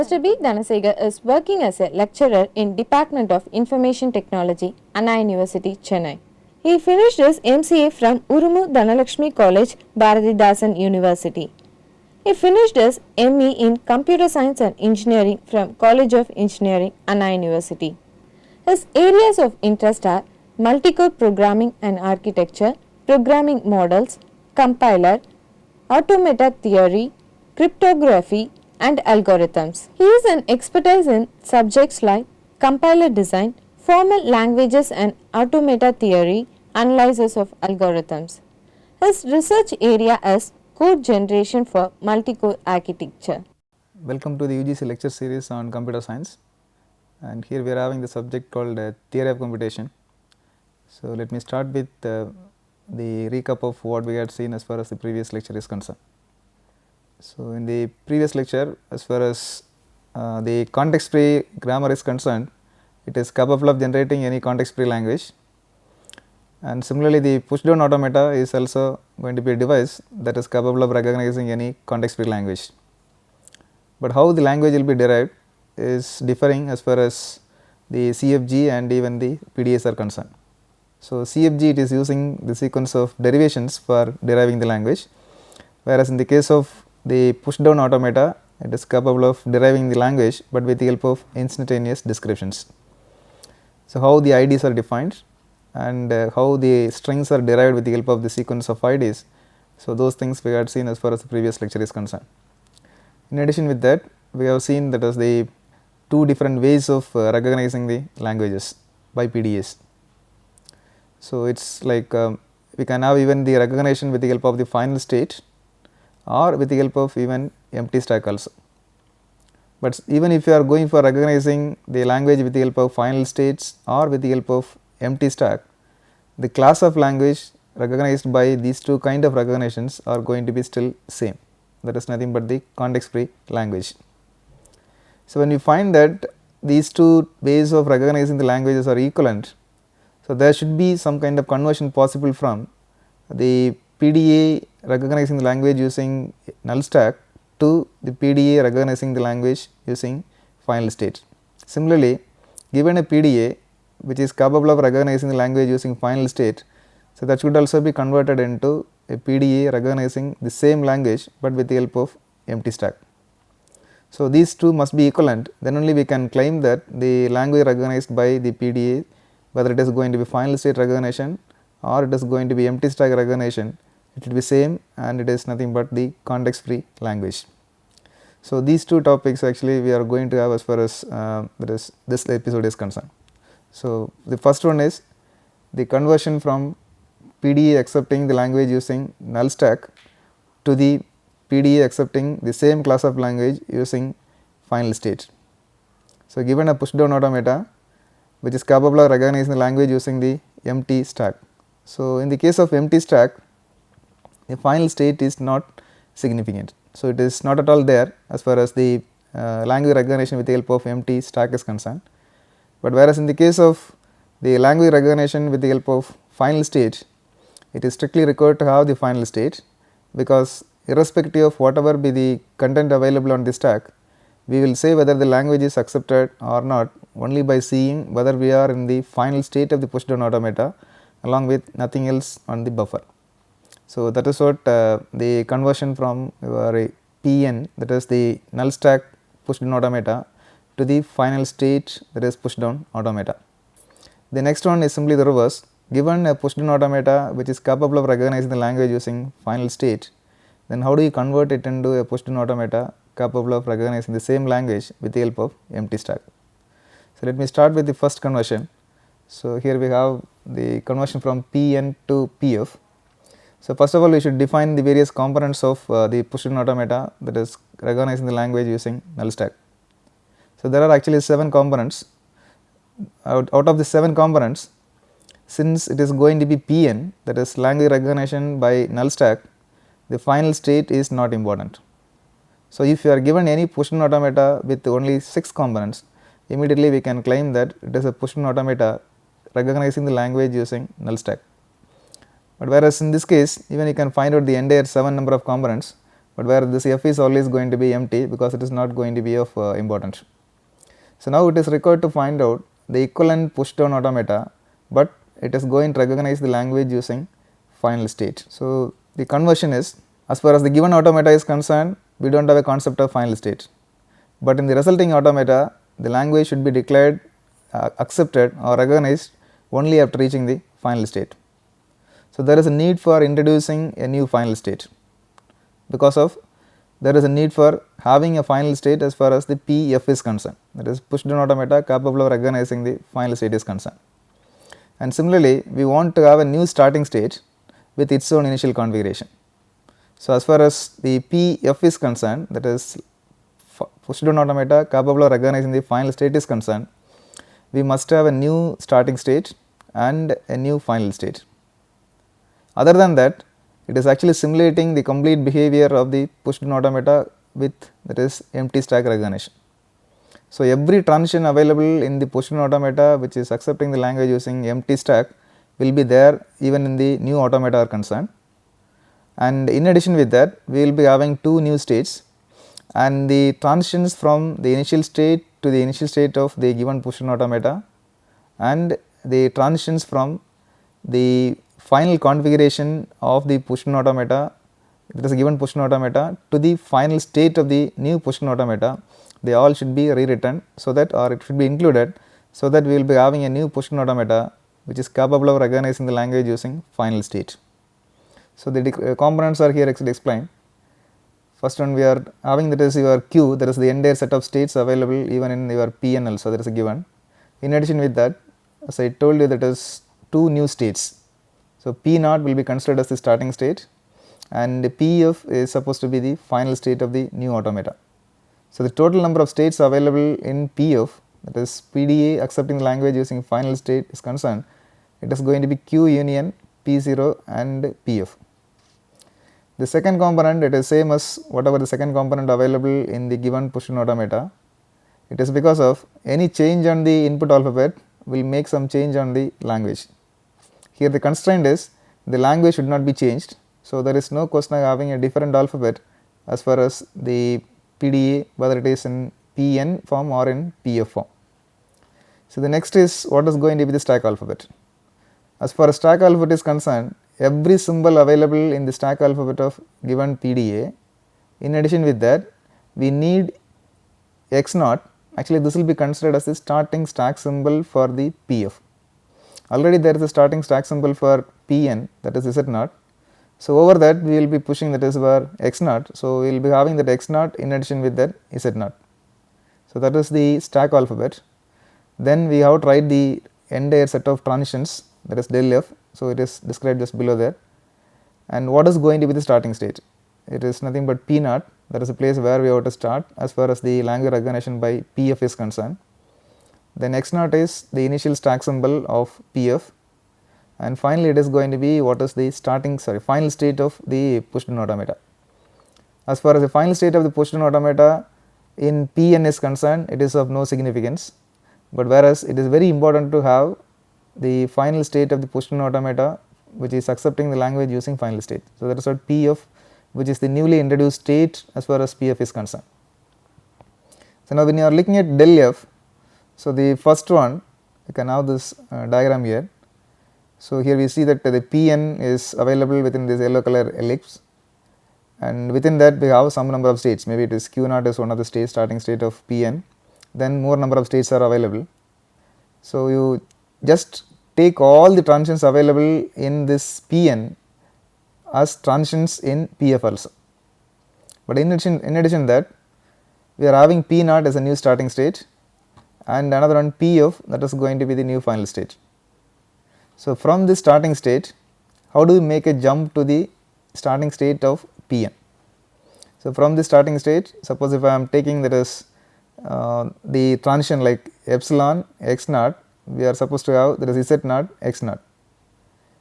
Mr. B. Dhanasegar is working as a lecturer in Department of Information Technology, Anna University, Chennai. He finished his MCA from Urumu Dhanalakshmi College, Bharatidasan University. He finished his ME in Computer Science and Engineering from College of Engineering, Anna University. His areas of interest are multi-core programming and architecture, programming models, compiler, automata theory, cryptography, and algorithms. He is an expertise in subjects like compiler design, formal languages and automata theory, analysis of algorithms. His research area is code generation for multi-core architecture. Welcome to the UGC lecture series on computer science, and here we are having the subject called theory of computation. So, let me start with the recap of what we had seen as far as the previous lecture is concerned. So, in the previous lecture, as far as the context free grammar is concerned, it is capable of generating any context free language, and similarly the push down automata is also going to be a device that is capable of recognizing any context free language. But how the language will be derived is differing as far as the CFG and even the PDAs are concerned. So, CFG it is using the sequence of derivations for deriving the language, whereas in the case of the push down automata it is capable of deriving the language, but with the help of instantaneous descriptions. So, how the IDs are defined and how the strings are derived with the help of the sequence of IDs. So, those things we had seen as far as the previous lecture is concerned. In addition with that, we have seen that as the two different ways of recognizing the languages by PDAs. So, it is like we can have even the recognition with the help of the final state or with the help of even empty stack also. But even if you are going for recognizing the language with the help of final states or with the help of empty stack, the class of language recognized by these two kind of recognitions are going to be still same, that is nothing but the context free language. So, when you find that these two ways of recognizing the languages are equivalent, so there should be some kind of conversion possible from the PDA recognizing the language using null stack to the PDA recognizing the language using final state. Similarly, given a PDA which is capable of recognizing the language using final state, so that should also be converted into a PDA recognizing the same language, but with the help of empty stack. So, these two must be equivalent, then only we can claim that the language recognized by the PDA, whether it is going to be final state recognition or it is going to be empty stack recognition, it will be same and it is nothing but the context free language. So, these two topics actually we are going to have as far as this episode is concerned. So, the first one is the conversion from PDA accepting the language using null stack to the PDA accepting the same class of language using final state. So, given a push down automata which is capable of recognizing the language using the empty stack. So, in the case of empty stack, the final state is not significant. So, it is not at all there as far as the language recognition with the help of empty stack is concerned. But whereas in the case of the language recognition with the help of final state, it is strictly required to have the final state, because irrespective of whatever be the content available on the stack, we will say whether the language is accepted or not only by seeing whether we are in the final state of the push down automata along with nothing else on the buffer. So, that is what the conversion from your PN, that is the null stack push down automata, to the final state, that is push down automata. The next one is simply the reverse. Given a push down automata which is capable of recognizing the language using final state, then how do you convert it into a push down automata capable of recognizing the same language with the help of empty stack? So, let me start with the first conversion. So, here we have the conversion from PN to PF. So, first of all we should define the various components of the push down automata, that is recognizing the language using null stack. So, there are actually 7 components. Out of the 7 components, since it is going to be PN, that is language recognition by null stack, the final state is not important. So, if you are given any push down automata with only 6 components, immediately we can claim that it is a push down automata recognizing the language using null stack. But whereas in this case, even you can find out the entire 7 number of components, but where this f is always going to be empty because it is not going to be of importance. So, now it is required to find out the equivalent push down automata, but it is going to recognize the language using final state. So, the conversion is, as far as the given automata is concerned, we do not have a concept of final state, but in the resulting automata the language should be declared accepted or recognized only after reaching the final state. So, there is a need for introducing a new final state, because of there is a need for having a final state as far as the PF is concerned, that is push down automata capable of recognizing the final state is concerned. And similarly, we want to have a new starting state with its own initial configuration. So, as far as the PF is concerned, that is push down automata capable of recognizing the final state is concerned, we must have a new starting state and a new final state. Other than that, it is actually simulating the complete behavior of the push down automata with, that is, empty stack recognition. So, every transition available in the push down automata which is accepting the language using empty stack will be there even in the new automata are concerned. And in addition with that, we will be having two new states, and the transitions from the initial state to the initial state of the given push down automata and the transitions from the final configuration of the push down automata, that is a given push down automata, to the final state of the new push down automata, they all should be rewritten, so that, or it should be included, so that we will be having a new push down automata which is capable of recognizing the language using final state. So, the components are here actually explained. First one we are having, that is your Q, that is the entire set of states available even in your Pn also, that is a given. In addition with that, as I told you, that is two new states. So, P naught will be considered as the starting state, and Pf is supposed to be the final state of the new automata. So, the total number of states available in Pf, that is PDA accepting the language using final state is concerned, it is going to be Q union P0 and Pf. The second component, it is same as whatever the second component available in the given push down automata. It is because of any change on the input alphabet will make some change on the language. Here the constraint is the language should not be changed. So, there is no question of having a different alphabet as far as the PDA, whether it is in Pn form or in Pf form. So, the next is what is going to be the stack alphabet. As far as stack alphabet is concerned, every symbol available in the stack alphabet of given PDA, in addition with that we need x naught, actually this will be considered as the starting stack symbol for the Pf. Already there is a starting stack symbol for Pn, that is z naught. So, over that we will be pushing, that is for x naught. So, we will be having that x naught in addition with that z naught. So, that is the stack alphabet. Then we have to write the entire set of transitions, that is del f. So, it is described just below there. And what is going to be the starting state? It is nothing but P naught, that is a place where we have to start as far as the language recognition by Pf is concerned. Then x naught is the initial stack symbol of Pf, and finally it is going to be what is the final state of the push down automata. As far as the final state of the push down automata in Pn is concerned, it is of no significance, but whereas it is very important to have the final state of the push down automata which is accepting the language using final state. So, that is what Pf, which is the newly introduced state as far as Pf is concerned. So, now when you are looking at del f, so the first one, you can have this diagram here. So, here we see that the Pn is available within this yellow color ellipse, and within that we have some number of states, maybe it is Q naught is one of the states, starting state of Pn, then more number of states are available. So, you just take all the transitions available in this Pn as transitions in Pf also, but in addition that we are having P naught as a new starting state and another one Pf, that is going to be the new final state. So, from this starting state, how do we make a jump to the starting state of Pn? So, from the starting state, suppose if I am taking, that is the transition like epsilon x naught, we are supposed to have, that is z naught x naught.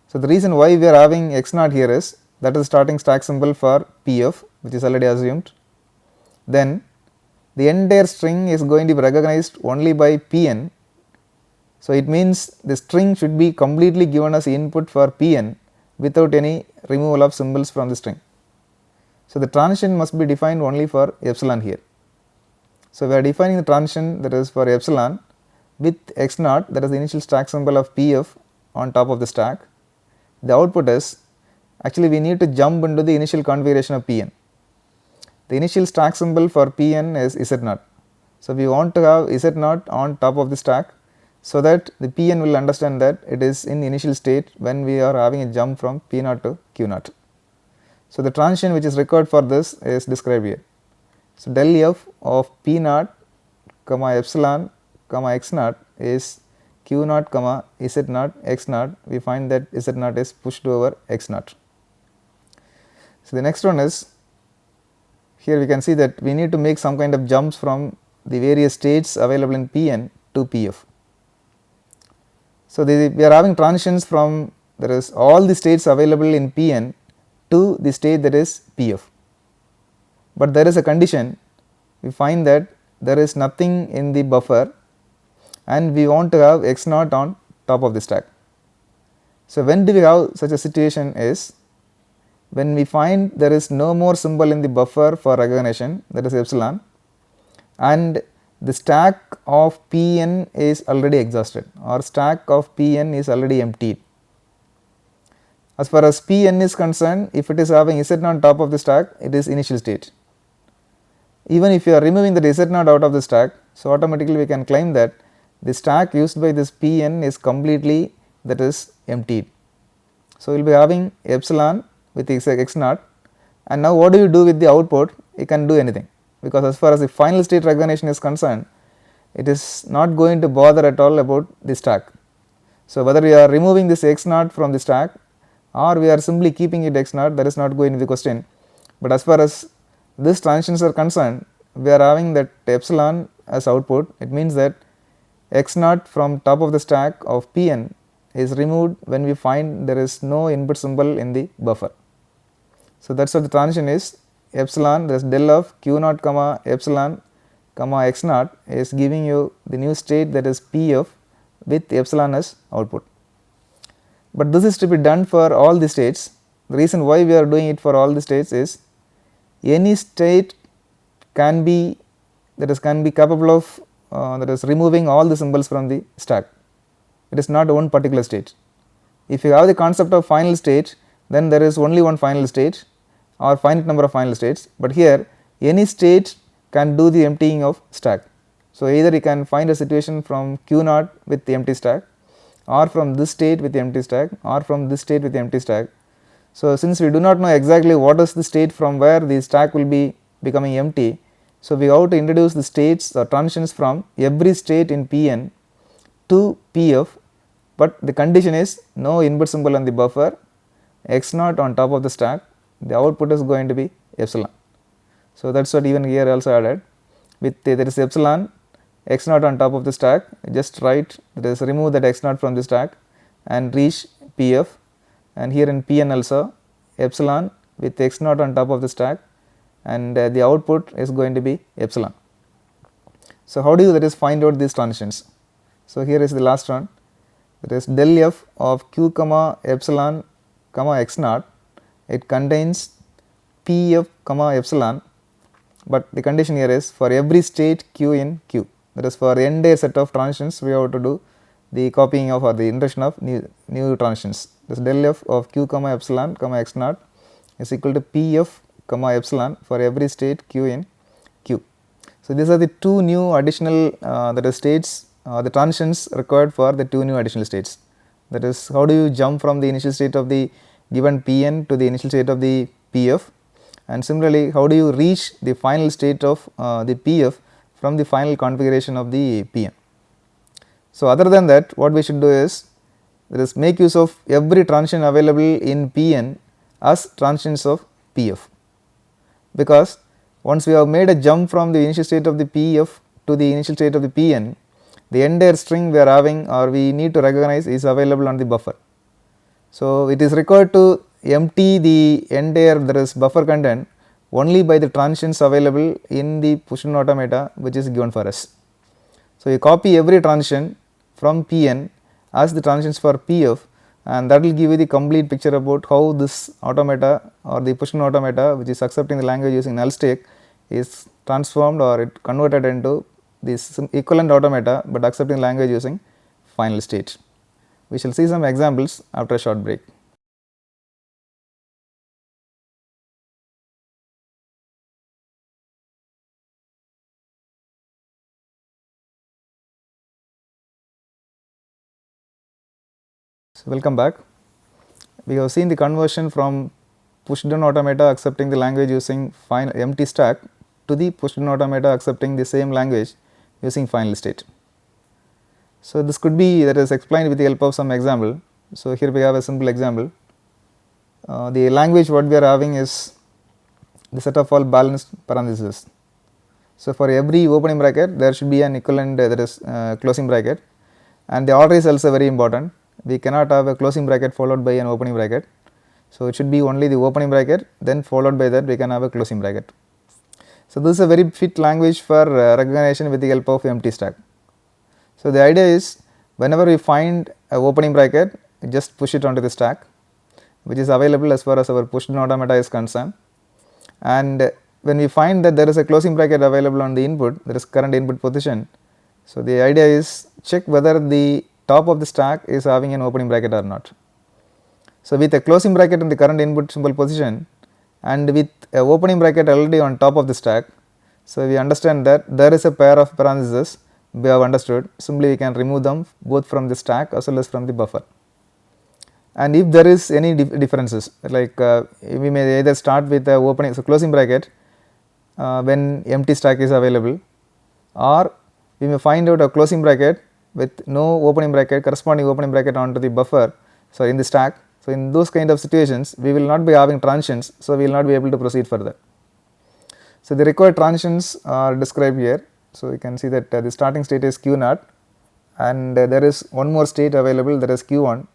So, the reason why we are having x naught here is that is starting stack symbol for Pf, which is already assumed. Then the entire string is going to be recognized only by Pn. So, it means the string should be completely given as input for Pn without any removal of symbols from the string. So, the transition must be defined only for epsilon here. So, we are defining the transition that is for epsilon with x naught, that is the initial stack symbol of Pf on top of the stack. The output is, actually we need to jump into the initial configuration of Pn. The initial stack symbol for Pn is Z0. So, we want to have Z0 on top of the stack, so that the Pn will understand that it is in the initial state when we are having a jump from P0 to Q0. So, the transition which is required for this is described here. So, del f of P0 comma epsilon comma x0 is Q0 comma Z0 x0. We find that Z0 is pushed over x0. So, the next one is, here we can see that we need to make some kind of jumps from the various states available in Pn to Pf. So, we are having transitions from, there is all the states available in Pn to the state that is Pf, but there is a condition. We find that there is nothing in the buffer and we want to have x0 on top of the stack. So, when do we have such a situation is when we find there is no more symbol in the buffer for recognition, that is epsilon, and the stack of Pn is already exhausted or stack of Pn is already emptied. As far as Pn is concerned, if it is having Z0 on top of the stack, it is initial state. Even if you are removing the Z0 out of the stack, so automatically we can claim that the stack used by this Pn is completely, that is, emptied. So, we will be having epsilon with x0, and now what do you do with the output? You can do anything, because as far as the final state recognition is concerned, it is not going to bother at all about the stack. So, whether we are removing this x0 from the stack or we are simply keeping it x0, that is not going to the question, but as far as these transitions are concerned, we are having that epsilon as output. It means that x0 from top of the stack of Pn is removed when we find there is no input symbol in the buffer. So, that is what the transition is. Epsilon, that is del of Q0 comma epsilon comma x0 is giving you the new state, that is Pf with epsilon as output. But this is to be done for all the states. The reason why we are doing it for all the states is any state can be, that is, can be capable of that is removing all the symbols from the stack. It is not one particular state. If you have the concept of final state, then there is only one final state or finite number of final states, but here any state can do the emptying of stack. So, either you can find a situation from Q0 with the empty stack, or from this state with the empty stack, or from this state with the empty stack. So, since we do not know exactly what is the state from where the stack will be becoming empty, so we have to introduce the states or transitions from every state in Pn to Pf, but the condition is no input symbol on the buffer, x0 on top of the stack, the output is going to be epsilon. So, that is what even here also added with there is epsilon x0 on top of the stack, just write, that is remove that x0 from the stack and reach Pf, and here in Pn also epsilon with x0 on top of the stack, and the output is going to be epsilon. So, how do you, that is, find out these transitions? So, here is the last one, that is del f of q comma epsilon comma x0, it contains Pf comma epsilon, but the condition here is for every state q in q, that is for entire set of transitions we have to do the copying of or the introduction of new transitions. This del f of q comma epsilon comma x0 is equal to Pf comma epsilon for every state q in q. So, these are the two new additional that is states, the transitions required for the two new additional states, that is how do you jump from the initial state of the given Pn to the initial state of the Pf, and similarly how do you reach the final state of the Pf from the final configuration of the Pn. So, other than that, what we should do is, that is, make use of every transition available in Pn as transitions of Pf, because once we have made a jump from the initial state of the Pf to the initial state of the Pn, the entire string we are having or we need to recognize is available on the buffer. So, it is required to empty the entire, that is, buffer content only by the transitions available in the push-in automata which is given for us. So, you copy every transition from Pn as the transitions for Pf, and that will give you the complete picture about how this automata or the push automata which is accepting the language using null stack is transformed or it converted into this equivalent automata, but accepting language using final state. We shall see some examples after a short break. So, welcome back. We have seen the conversion from push down automata accepting the language using final empty stack to the push down automata accepting the same language using final state. So, this could be that is explained with the help of some example. So, here we have a simple example. The language what we are having is the set of all balanced parentheses. So, for every opening bracket there should be an equivalent that is closing bracket, and the order is also very important. We cannot have a closing bracket followed by an opening bracket. So, it should be only the opening bracket, then followed by that we can have a closing bracket. So, this is a very fit language for recognition with the help of empty stack. So, the idea is whenever we find a opening bracket, just push it onto the stack which is available as far as our push down automata is concerned, and when we find that there is a closing bracket available on the input, there is current input position. So, the idea is check whether the top of the stack is having an opening bracket or not. So, with a closing bracket in the current input symbol position and with a opening bracket already on top of the stack, so we understand that there is a pair of parentheses we have understood. Simply we can remove them both from the stack as well as from the buffer. And if there is any differences, like we may either start with the opening, so closing bracket when empty stack is available, or we may find out a closing bracket with no opening bracket, corresponding opening bracket onto the buffer, so in the stack. So, in those kind of situations we will not be having transitions, so we will not be able to proceed further. So, the required transitions are described here. So, you can see that the starting state is q0 and there is one more state available, that is q1,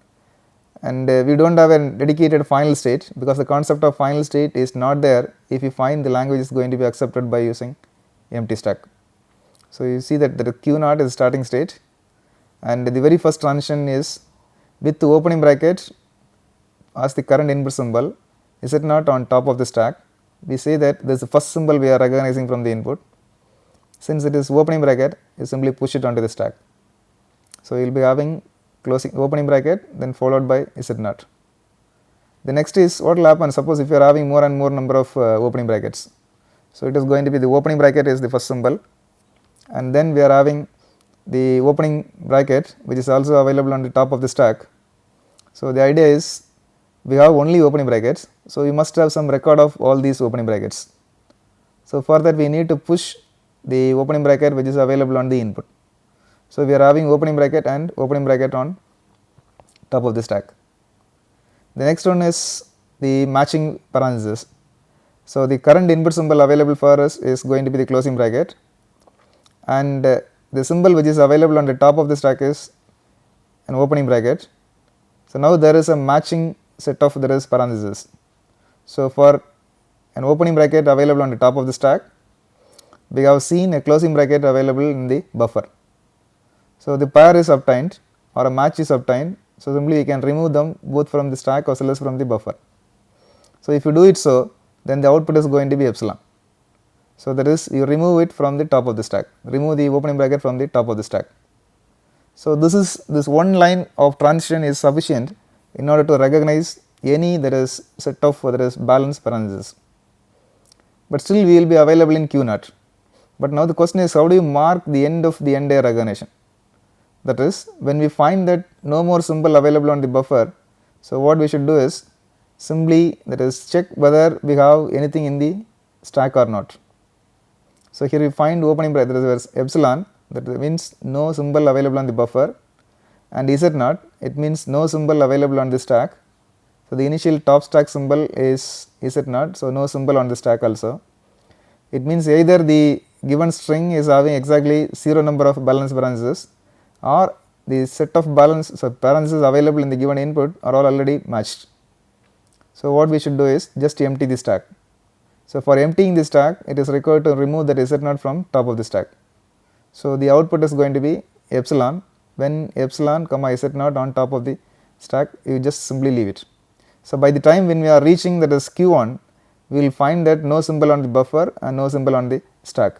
and we do not have a dedicated final state because the concept of final state is not there if you find the language is going to be accepted by using empty stack. So, you see that the q0 is starting state, and the very first transition is with the opening bracket as the current input symbol, is it not on top of the stack. We say that this is the first symbol we are recognizing from the input. Since it is opening bracket, you simply push it onto the stack. So, you will be having closing opening bracket, then followed by z0. The next is what will happen, suppose if you are having more and more number of opening brackets. So, it is going to be the opening bracket is the first symbol, and then we are having the opening bracket which is also available on the top of the stack. So, the idea is we have only opening brackets. So, we must have some record of all these opening brackets. So, for that we need to push the opening bracket which is available on the input. So, we are having opening bracket and opening bracket on top of the stack. The next one is the matching parenthesis. So, the current input symbol available for us is going to be the closing bracket, and the symbol which is available on the top of the stack is an opening bracket. So, now there is a matching set of there is parentheses. So, for an opening bracket available on the top of the stack, we have seen a closing bracket available in the buffer. So, the pair is obtained or a match is obtained. So, simply we can remove them both from the stack as well as from the buffer. So, if you do it so, then the output is going to be epsilon. So, that is you remove it from the top of the stack, remove the opening bracket from the top of the stack. So, this one line of transition is sufficient in order to recognize any that is set of that is balanced parentheses, but still we will be available in q0. But now the question is, how do you mark the end of the entire recognition? That is, when we find that no more symbol available on the buffer, so what we should do is simply that is check whether we have anything in the stack or not. So, here we find opening bracket, there is epsilon, that means no symbol available on the buffer, and z0, it means no symbol available on the stack. So, the initial top stack symbol is z0, so no symbol on the stack also. It means either the given string is having exactly 0 number of balanced parentheses, or the set of parentheses available in the given input are all already matched. So, what we should do is just empty the stack. So, for emptying the stack, it is required to remove that z0 from top of the stack. So, the output is going to be epsilon when epsilon comma z0 on top of the stack, you just simply leave it. So, by the time when we are reaching that is Q1, we will find that no symbol on the buffer and no symbol on the stack.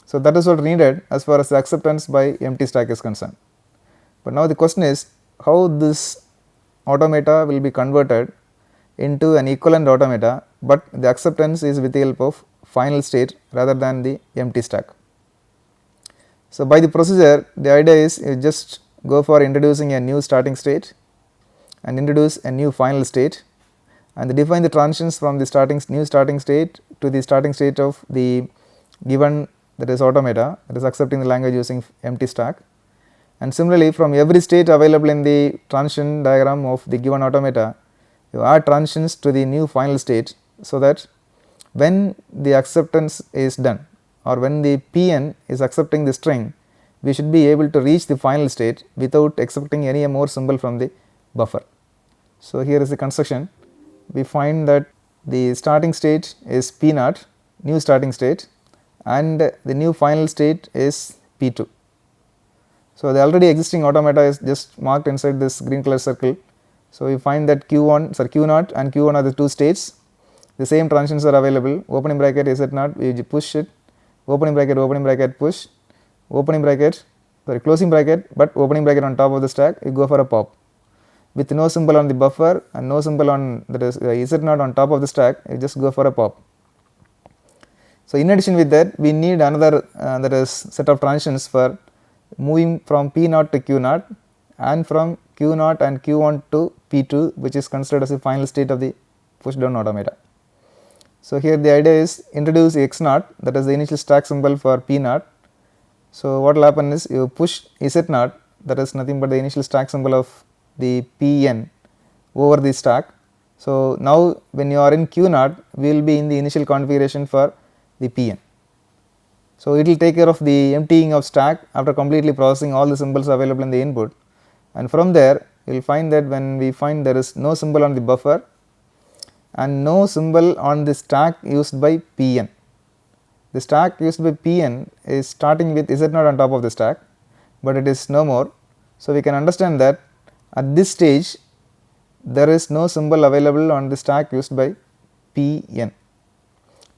So, that is what needed as far as the acceptance by empty stack is concerned. But now the question is how this automata will be converted into an equivalent automata, but the acceptance is with the help of final state rather than the empty stack. So, by the procedure, the idea is you just go for introducing a new starting state and introduce a new final state and define the transitions from the new starting state to the starting state of the given that is automata, that is accepting the language using empty stack. And similarly, from every state available in the transition diagram of the given automata, you add transitions to the new final state, so that when the acceptance is done or when the Pn is accepting the string, we should be able to reach the final state without accepting any more symbol from the buffer. So, here is the construction. We find that the starting state is P0, new starting state, and the new final state is P2. So, the already existing automata is just marked inside this green color circle. So, we find that Q0 and Q1 are the two states, the same transitions are available, opening bracket Z0, we push it, opening bracket push, closing bracket, but opening bracket on top of the stack, you go for a pop. With no symbol on the buffer and no symbol on that is Z0 on top of the stack, you just go for a pop. So, in addition with that, we need another that is set of transitions for moving from P0 to Q0 and from Q0 and Q1 to P2, which is considered as the final state of the push down automata. So, here the idea is introduce X0, that is the initial stack symbol for P0. So, what will happen is you push Z0, that is nothing but the initial stack symbol of the Pn over the stack. So, now when you are in Q0, we will be in the initial configuration for the Pn. So, it will take care of the emptying of stack after completely processing all the symbols available in the input, and from there you will find that when we find there is no symbol on the buffer and no symbol on the stack used by Pn. The stack used by Pn is starting with Z0 on top of the stack, but it is no more. So, we can understand that at this stage there is no symbol available on the stack used by Pn,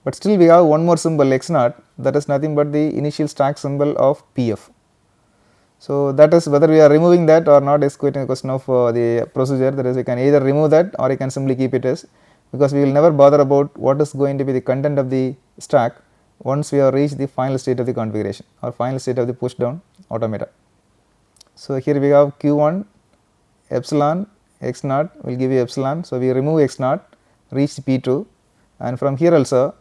but still we have one more symbol X0, that is nothing but the initial stack symbol of Pf. So, that is whether we are removing that or not is quite a question of the procedure, that is you can either remove that or you can simply keep it as, because we will never bother about what is going to be the content of the stack once we have reached the final state of the configuration or final state of the push down automata. So, here we have Q1 epsilon X0 will give you epsilon. So, we remove X0, reach P2, and from here also.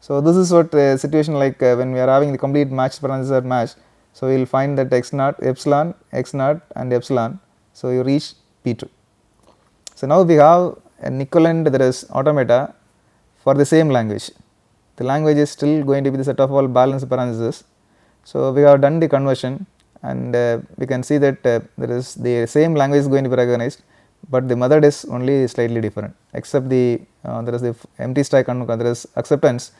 So, this is what situation like when we are having the complete match parenthesis match. So, we will find that X0 epsilon X0 and epsilon. So, you reach P2. So, now we have an equivalent, that is automata for the same language. The language is still going to be the set of all balanced parentheses. So, we have done the conversion, and we can see that there is the same language is going to be recognized, but the method is only slightly different, except the there is the empty stack and there is acceptance,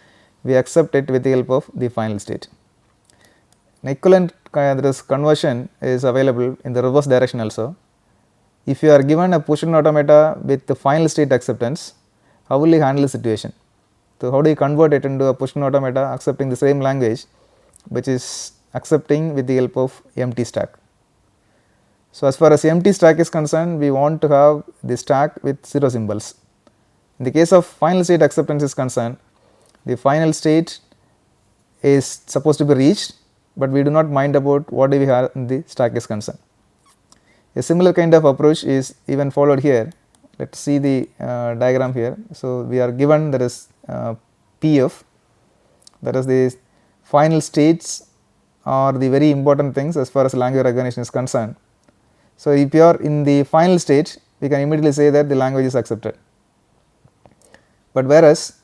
we accept it with the help of the final state. An equivalent there is conversion is available in the reverse direction also. If you are given a push down automata with the final state acceptance, how will you handle the situation? So, how do you convert it into a push down automata accepting the same language, which is accepting with the help of empty stack? So, as far as empty stack is concerned, we want to have the stack with 0 symbols. In the case of final state acceptance is concerned, the final state is supposed to be reached, but we do not mind about what do we have in the stack is concerned. A similar kind of approach is even followed here. Let us see the diagram here. So, we are given there is Pf, that is the final states are the very important things as far as language recognition is concerned. So, if you are in the final state, we can immediately say that the language is accepted, but whereas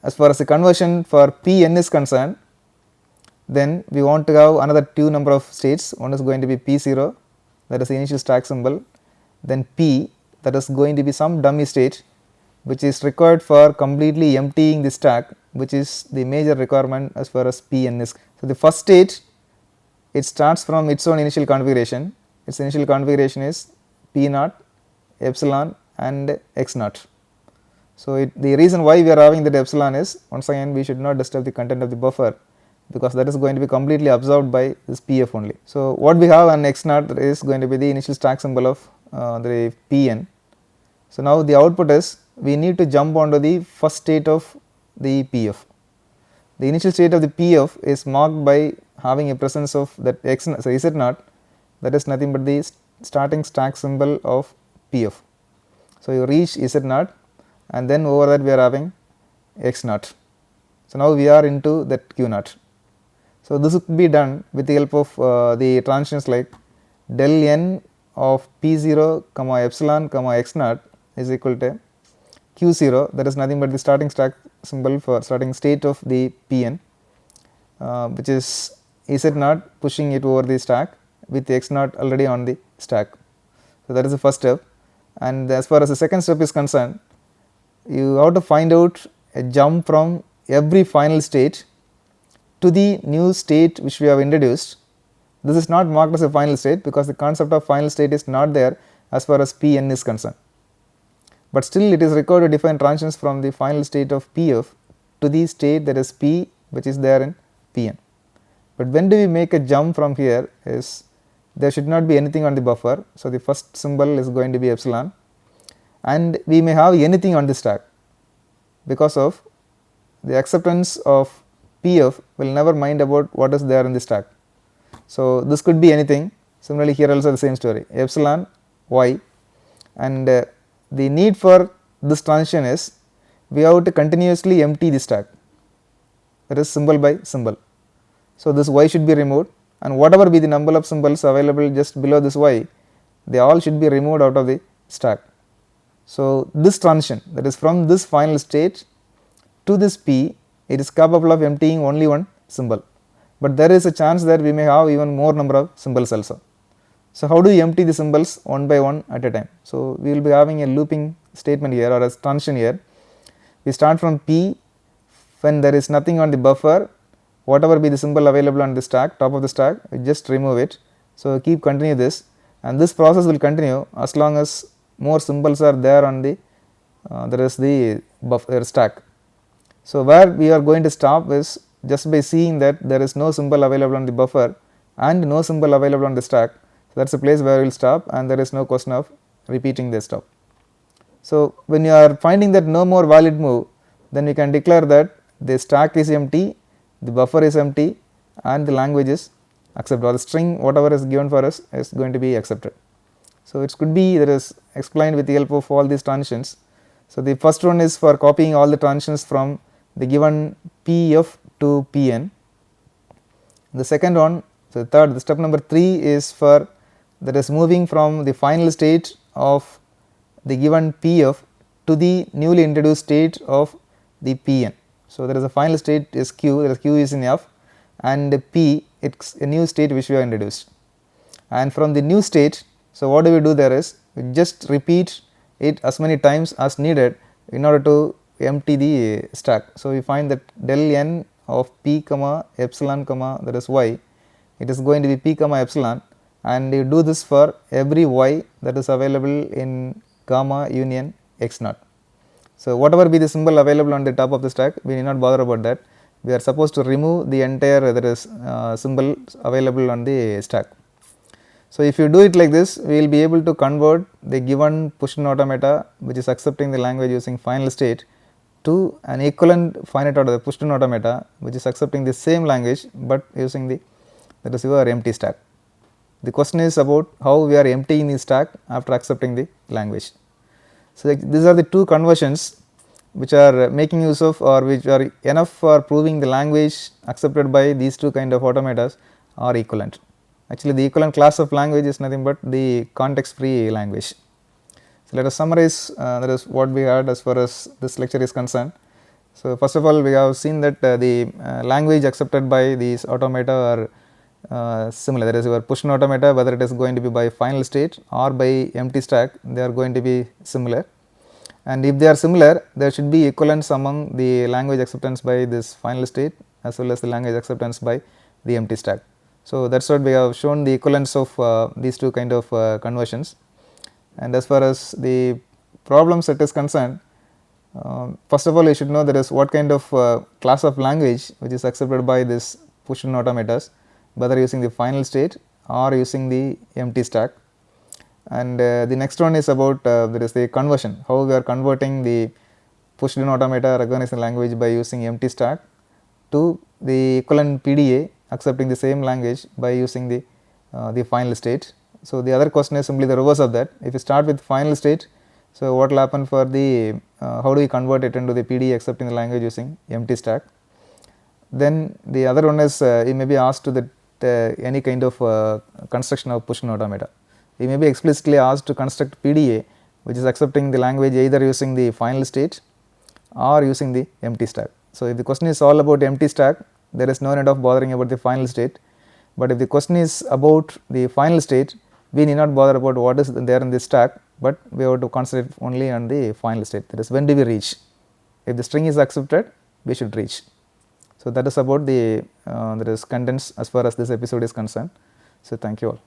as far as the conversion for Pn is concerned, then we want to have another 2 number of states. One is going to be P0, that is the initial stack symbol, then P, that is going to be some dummy state which is required for completely emptying the stack, which is the major requirement as far as Pn is. So, the first state, it starts from its own initial configuration. Its initial configuration is P0 epsilon and x naught. So, the reason why we are having that epsilon is, once again we should not disturb the content of the buffer, because that is going to be completely absorbed by this Pf only. So, what we have on x naught is going to be the initial stack symbol of the Pn. So, now the output is, we need to jump onto the first state of the Pf. The initial state of the Pf is marked by having a presence of that x, so z naught, that is nothing but the starting stack symbol of Pf. So, you reach z naught and then over that we are having x naught. So, now we are into that q naught. So, this could be done with the help of the transitions like del n of p0 comma epsilon comma x naught is equal to q0, that is nothing but the starting stack symbol for starting state of the Pn, which is z naught pushing it over the stack with x naught already on the stack. So, that is the first step, and as far as the second step is concerned, you have to find out a jump from every final state to the new state which we have introduced. This is not marked as a final state because the concept of final state is not there as far as Pn is concerned, but still it is required to define transitions from the final state of Pf to the state that is P which is there in Pn. But when do we make a jump from here is, there should not be anything on the buffer. So, the first symbol is going to be epsilon, and we may have anything on the stack, because of the acceptance of Pf will never mind about what is there in the stack. So, this could be anything. Similarly, here also the same story, epsilon y, and the need for this transition is, we have to continuously empty the stack, that is symbol by symbol. So, this y should be removed, and whatever be the number of symbols available just below this y, they all should be removed out of the stack. So, this transition, that is from this final state to this P, it is capable of emptying only one symbol, but there is a chance that we may have even more number of symbols also. So, how do you empty the symbols one by one at a time? So, we will be having a looping statement here or a transition here. We start from P, when there is nothing on the buffer, whatever be the symbol available on the stack, top of the stack, we just remove it. So, keep continue this, and this process will continue as long as more symbols are there on the there is the buffer stack. So, where we are going to stop is just by seeing that there is no symbol available on the buffer and no symbol available on the stack. So, that is the place where we will stop, and there is no question of repeating the stop. So, when you are finding that no more valid move, then you can declare that the stack is empty, the buffer is empty, and the language is accepted, or the string whatever is given for us is going to be accepted. So, it could be that is explained with the help of all these transitions. So, the first one is for copying all the transitions from the given Pf to Pn. The second one, so the step number 3 is for, that is moving from the final state of the given Pf to the newly introduced state of the Pn. So, there is a final state is q, that is q is in f, and p, it is a new state which we have introduced, and from the new state, so what do we do there is, we just repeat it as many times as needed in order to empty the stack. So, we find that del n of p comma epsilon comma that is y, it is going to be p comma epsilon, and you do this for every y that is available in gamma union x naught. So, whatever be the symbol available on the top of the stack, we need not bother about that. We are supposed to remove the entire that is symbol available on the stack. So, if you do it like this, we will be able to convert the given Pushton automata which is accepting the language using final state to an equivalent finite automata, Pushton automata which is accepting the same language, but using the, that is your empty stack. The question is about how we are emptying the stack after accepting the language. So, these are the two conversions which are making use of, or which are enough for proving the language accepted by these two kind of automatas are equivalent. Actually, the equivalent class of language is nothing but the context free language. So, let us summarize that is what we had as far as this lecture is concerned. So, first of all, we have seen that the language accepted by these automata are similar, that is your Pushton automata, whether it is going to be by final state or by empty stack, they are going to be similar, and if they are similar, there should be equivalence among the language acceptance by this final state as well as the language acceptance by the empty stack. So, that is what we have shown the equivalence of these two kind of conversions. And as far as the problem set is concerned, first of all you should know there is what kind of class of language which is accepted by this push in automatas, whether using the final state or using the empty stack. And the next one is about there is the conversion, how we are converting the pushed in automata recognition language by using empty stack to the equivalent PDA accepting the same language by using the final state. So, the other question is simply the reverse of that. If you start with final state, so what will happen for the how do we convert it into the PDA accepting the language using empty stack. Then the other one is you may be asked to the any kind of construction of push in automata. You may be explicitly asked to construct PDA which is accepting the language either using the final state or using the empty stack. So, if the question is all about empty stack, there is no need of bothering about the final state, but if the question is about the final state, we need not bother about what is there in the stack, but we have to concentrate only on the final state, that is when do we reach. If the string is accepted, we should reach. So, that is about the there is contents as far as this episode is concerned. So, thank you all.